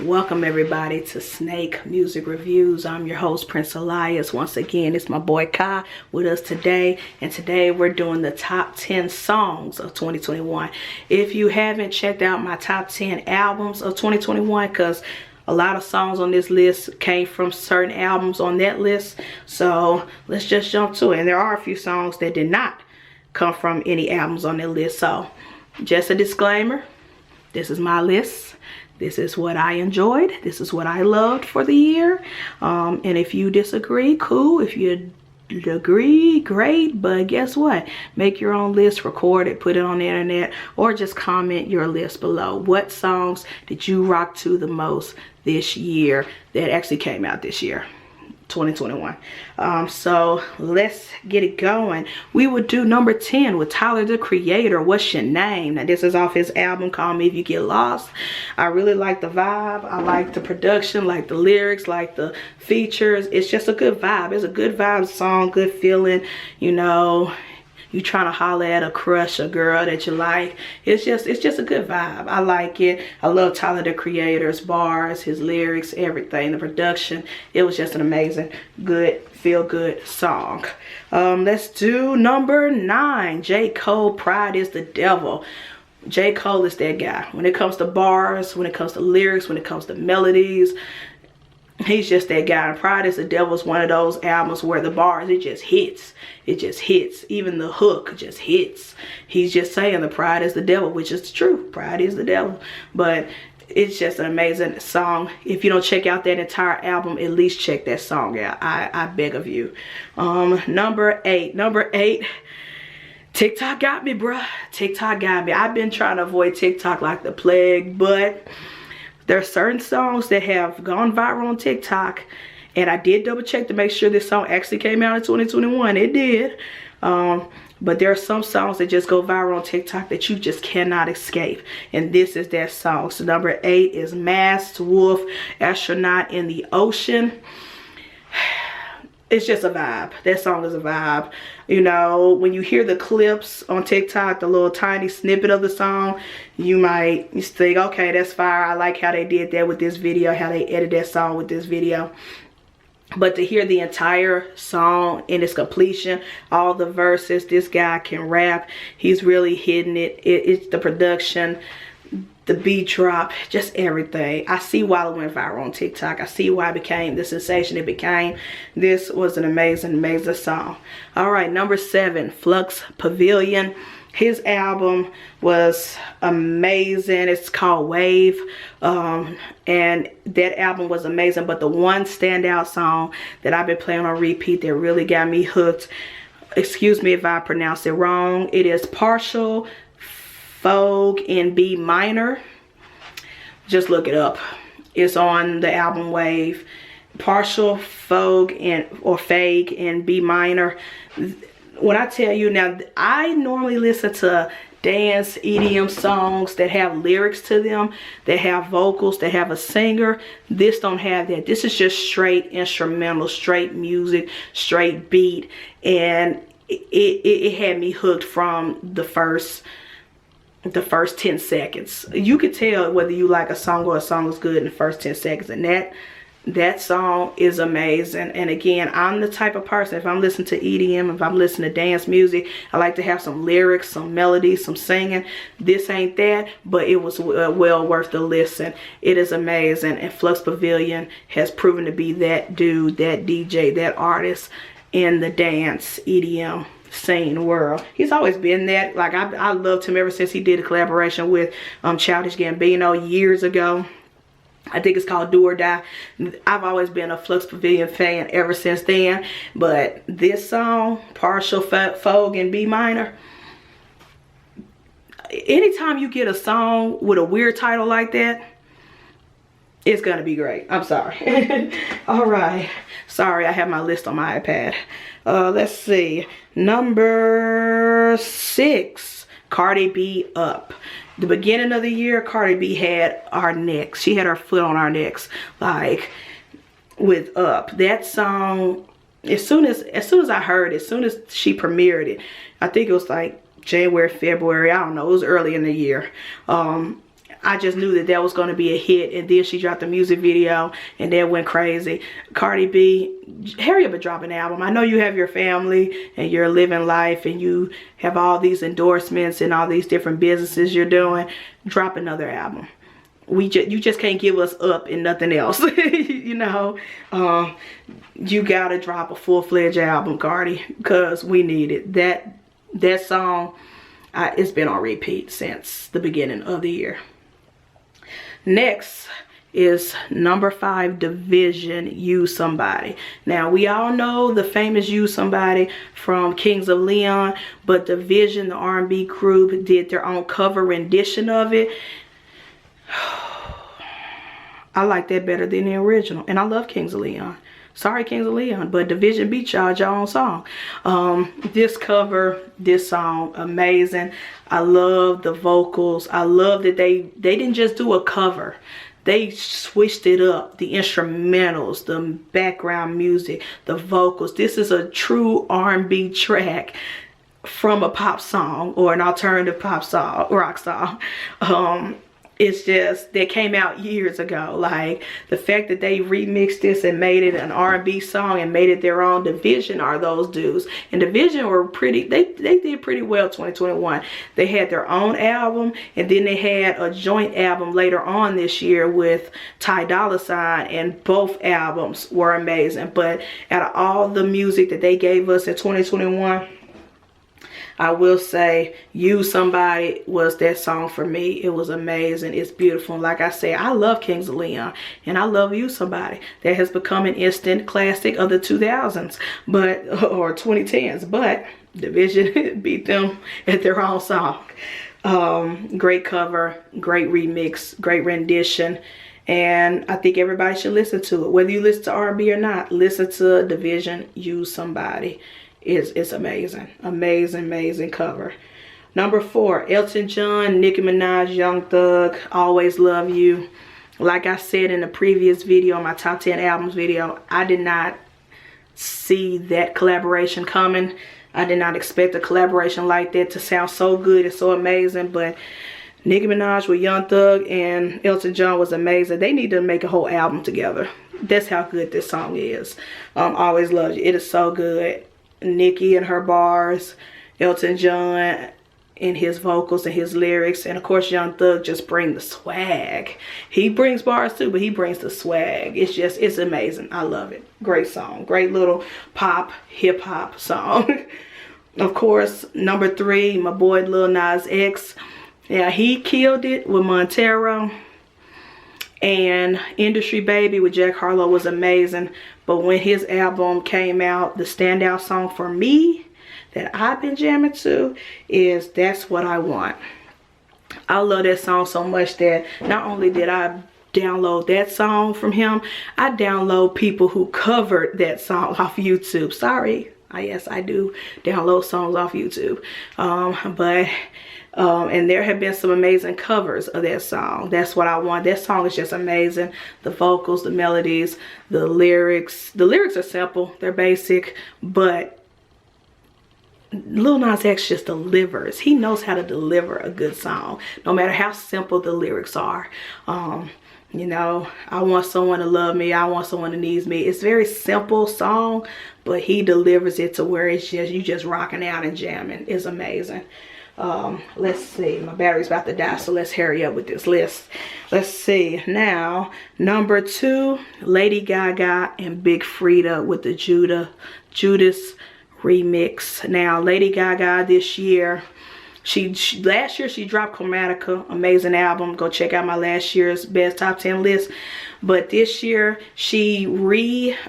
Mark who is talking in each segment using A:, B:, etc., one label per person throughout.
A: Welcome everybody to Snake Music Reviews. I'm your host, Prince Elias. Once again, it's my boy Kai with us today. And today we're doing the top 10 songs of 2021. If you haven't checked out my top 10 albums of 2021, because a lot of songs on this list came from certain albums on that list. So let's just jump to it. And there are a few songs that did not come from any albums on that list. So just a disclaimer, this is my list. This is what I enjoyed. This is what I loved for the year. And if you disagree, cool. If you agree, great. But guess what? Make your own list, record it, put it on the internet, or just comment your list below. What songs did you rock to the most this year that actually came out this year? 2021. So let's get it going. We would do number 10 with Tyler the Creator, What's Your Name? Now this is off his album Call Me If You Get Lost. I really like the vibe. I like the production, like the lyrics, like the features. It's just a good vibe. It's a good vibe song, good feeling, you know. You trying to holler at a crush, a girl that you like. It's just a good vibe. I like it. I love Tyler the Creator's bars, his lyrics, everything, the production. It was just an amazing, good, feel-good song. Let's do number 9. J. Cole, Pride is the Devil. J. Cole is that guy. When it comes to bars, when it comes to lyrics, when it comes to melodies, he's just that guy. And Pride is the Devil is one of those albums where the bars, it just hits. It just hits. Even the hook just hits. He's just saying the pride is the devil, which is true. Pride is the devil. But it's just an amazing song. If you don't check out that entire album, at least check that song out. I beg of you. Number 8. Number 8. TikTok got me, bruh. TikTok got me. I've been trying to avoid TikTok like the plague, but there are certain songs that have gone viral on TikTok, and I did double check to make sure this song actually came out in 2021. It did. But there are some songs that just go viral on TikTok that you just cannot escape. And this is that song. So number 8 is Masked Wolf, Astronaut in the Ocean. It's just a vibe. That song is a vibe. You know, when you hear the clips on TikTok, the little tiny snippet of the song, you might think, okay, that's fire. I like how they did that with this video, how they edited that song with this video. But to hear the entire song in its completion, all the verses, this guy can rap. He's really hitting it. It's the production, the beat drop, just everything. I see why it went viral on TikTok. I see why it became the sensation it became. This was an amazing, amazing song. All right, number 7, Flux Pavilion. His album was amazing. It's called Wave. And that album was amazing. But the one standout song that I've been playing on repeat that really got me hooked, excuse me if I pronounce it wrong, it is Partial Fugue in B minor. Just look it up. It's on the album Wave. Partial Fugue or Fade in B minor. When I tell you now, I normally listen to dance EDM songs that have lyrics to them, that have vocals, that have a singer. This don't have that. This is just straight instrumental, straight music, straight beat, and it had me hooked from the first 10 seconds. You could tell whether you like a song or a song is good in the first 10 seconds, and that song is amazing. And again, I'm the type of person, if I'm listening to EDM, if I'm listening to dance music, I like to have some lyrics, some melodies, some singing. This ain't that, but it was well worth the listen. It is amazing, and Flux Pavilion has proven to be that dude, that DJ, that artist in the dance EDM scene world. He's always been that. Like I loved him ever since he did a collaboration with Childish Gambino years ago. I think it's called Do or Die. I've always been a Flux Pavilion fan ever since then. But this song, Partial Fugue in B minor, anytime you get a song with a weird title like that, it's gonna be great. I'm sorry. All right. Sorry, I have my list on my iPad. Let's see. Number 6, Cardi B Up. The beginning of the year, Cardi B had our necks. She had her foot on our necks, like with Up. That song, as soon as I heard it, as soon as she premiered it, I think it was like January, February, I don't know, it was early in the year. I just knew that that was going to be a hit. And then she dropped the music video and that went crazy. Cardi B, hurry up and drop an album. I know you have your family and you're living life and you have all these endorsements and all these different businesses you're doing. Drop another album. You just can't give us up and nothing else. You know, you gotta drop a full-fledged album, Cardi, because we need it. That song, it's been on repeat since the beginning of the year. Next is number 5, Division, Use Somebody. Now, we all know the famous Use Somebody from Kings of Leon, but Division, the R&B group, did their own cover rendition of it. I like that better than the original, and I love Kings of Leon. Sorry, Kings of Leon, but Division beat y'all your own song. This cover, this song, amazing. I love the vocals. I love that they didn't just do a cover. They switched it up. The instrumentals, the background music, the vocals. This is a true R&B track from a pop song or an alternative pop song, rock song. It's just, they came out years ago. Like, the fact that they remixed this and made it an R&B song and made it their own. Division are those dudes. And Division were pretty, they did pretty well 2021. They had their own album, and then they had a joint album later on this year with Ty Dolla $ign, and both albums were amazing. But out of all the music that they gave us in 2021, I will say Use Somebody was that song for me. It was amazing. It's beautiful. And like I said, I love Kings of Leon and I love Use Somebody. That has become an instant classic of the 2000s, or 2010s. But Division beat them at their own song. Great cover, great remix, great rendition. And I think everybody should listen to it. Whether you listen to R&B or not, listen to Division, Use Somebody. It's amazing. Amazing cover. Number 4, Elton John, Nicki Minaj, Young Thug, Always Love You. Like I said in the previous video, my top 10 albums video, I did not see that collaboration coming. I did not expect a collaboration like that to sound so good and so amazing. But Nicki Minaj with Young Thug and Elton John was amazing. They need to make a whole album together. That's how good this song is. Always Love You. It is so good. Nicki and her bars, Elton John and his vocals and his lyrics, and of course Young Thug just bring the swag. He brings bars too, but he brings the swag. It's amazing. I love it. Great song. Great little pop, hip hop song. Of course, number 3, my boy Lil Nas X. Yeah, he killed it with Montero. And Industry Baby with Jack Harlow was amazing. But when his album came out, the standout song for me that I've been jamming to is That's What I Want. I love that song so much that not only did I download that song from him, I download people who covered that song off YouTube. Sorry. Yes, I do download songs off YouTube. And there have been some amazing covers of that song. That's What I Want. That song is just amazing. The vocals, the melodies, the lyrics. The lyrics are simple. They're basic. But Lil Nas X just delivers. He knows how to deliver a good song, no matter how simple the lyrics are. You know, I want someone to love me. I want someone who needs me. It's a very simple song, but he delivers it to where it's just, you just rocking out and jamming. It's amazing. Let's see, my battery's about to die, so let's hurry up with this list. Let's see. Now, number 2, Lady Gaga and Big Freedia with the Judas remix. Now, Lady Gaga this year, last year she dropped Chromatica, amazing album. Go check out my last year's best top 10 list. But this year she released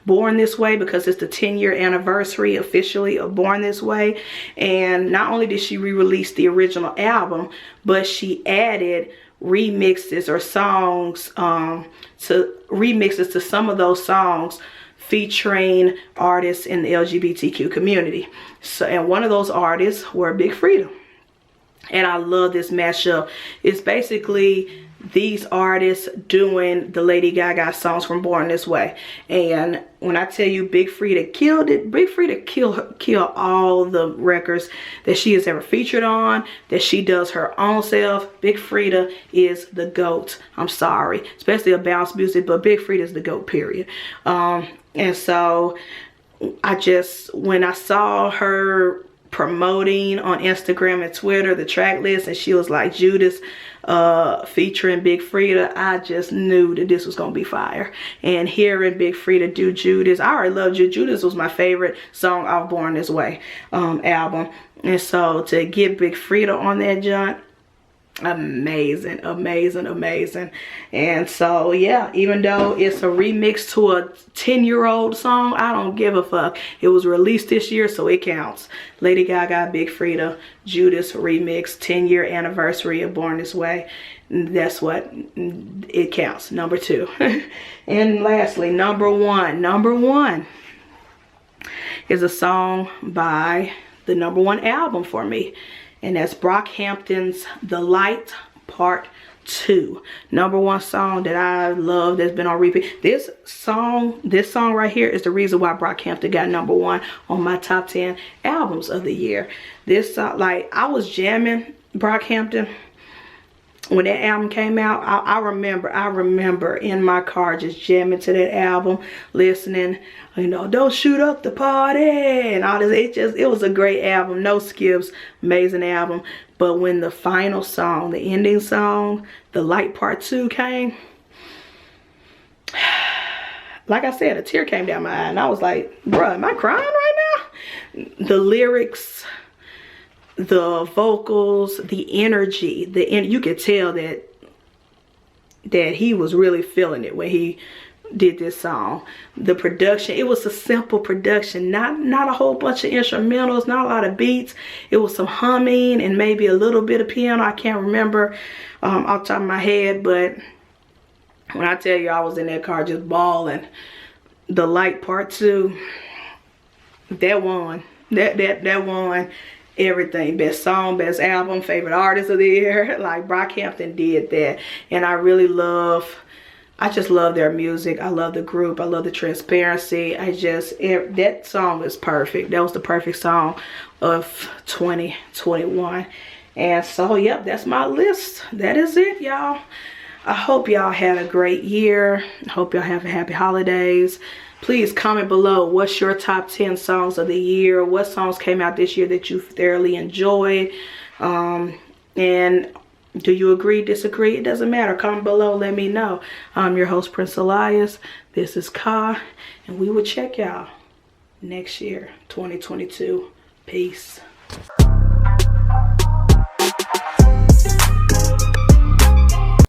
A: Born This Way because it's the 10-year anniversary officially of Born This Way. And not only did she re-release the original album, but she added remixes or songs remixes to some of those songs featuring artists in the LGBTQ community. So, and one of those artists were Big Freedia. And I love this mashup. It's basically these artists doing the Lady Gaga songs from Born This Way. And when I tell you Big Freedia killed it, Big Freedia killed all the records that she has ever featured on, that she does her own self. Big Freedia is the GOAT. I'm sorry, especially a bounce music, but Big Freedia is the GOAT, period. And so when I saw her promoting on Instagram and Twitter the track list, and she was like Judas featuring Big Freedia, I just knew that this was gonna be fire. And hearing Big Freedia do Judas, I already love Judas. Judas was my favorite song off Born This Way album, and so to get Big Freedia on that joint, amazing, amazing, amazing. And so yeah, even though it's a remix to a 10-year-old song, I don't give a fuck. It was released this year, so it counts. Lady Gaga, Big Freedia, Judas remix, 10-year anniversary of Born This Way. That's what it counts. Number 2. And lastly, number one is a song by the #1 album for me, and that's Brockhampton's The Light Part 2. #1 song that I love, that's been on repeat. This song right here is the reason why Brockhampton got #1 on my top 10 albums of the year. This like, I was jamming Brockhampton when that album came out. I remember in my car just jamming to that album, listening, you know, don't shoot up the party and all this. It was a great album, no skips, amazing album. But when the final song, the ending song, The Light Part 2 came, like I said, a tear came down my eye, and I was like, bruh, am I crying right now? The lyrics, the vocals, the energy, you could tell that he was really feeling it when he did this song. The production, it was a simple production, not a whole bunch of instrumentals, not a lot of beats. It was some humming and maybe a little bit of piano. I can't remember off the top of my head, but when I tell you I was in that car just bawling, The Light Part 2, that won. That won everything. Best song, best album, favorite artist of the year. Like, Brockhampton did that. And I just love their music. I love the group. I love the transparency. That song was perfect. That was the perfect song of 2021. And so, yep, that's my list. That is it, y'all. I hope y'all had a great year. I hope y'all have a happy holidays. Please comment below, what's your top 10 songs of the year? What songs came out this year that you thoroughly enjoyed? And do you agree, disagree? It doesn't matter. Comment below, let me know. I'm your host, Prince Elias. This is Ka, and we will check y'all next year, 2022. Peace.